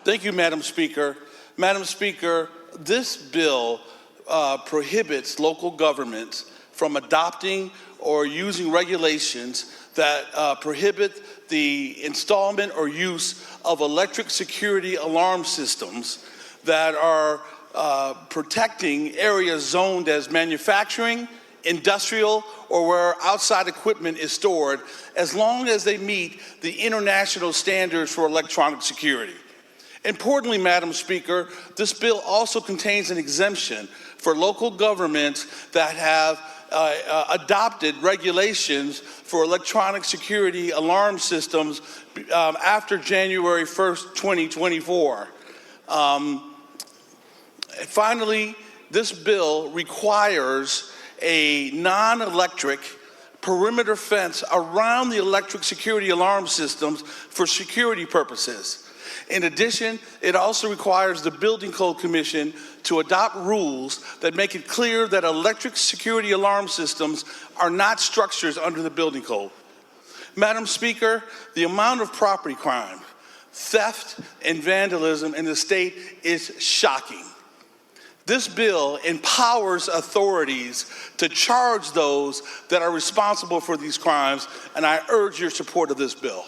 Thank you, Madam Speaker. Madam Speaker, this bill prohibits local governments from adopting or using regulations that prohibit the installment or use of electric security alarm systems that are protecting areas zoned as manufacturing, industrial, or where outside equipment is stored, as long as they meet the international standards for electronic security. Importantly, Madam Speaker, this bill also contains an exemption for local governments that have adopted regulations for electronic security alarm systems after January 1st, 2024. Finally, this bill requires a non-electric perimeter fence around the electric security alarm systems for security purposes. In addition, it also requires the Building Code Commission to adopt rules that make it clear that electric security alarm systems are not structures under the Building Code. Madam Speaker, the amount of property crime, theft, and vandalism in the state is shocking. This bill empowers authorities to charge those that are responsible for these crimes, and I urge your support of this bill.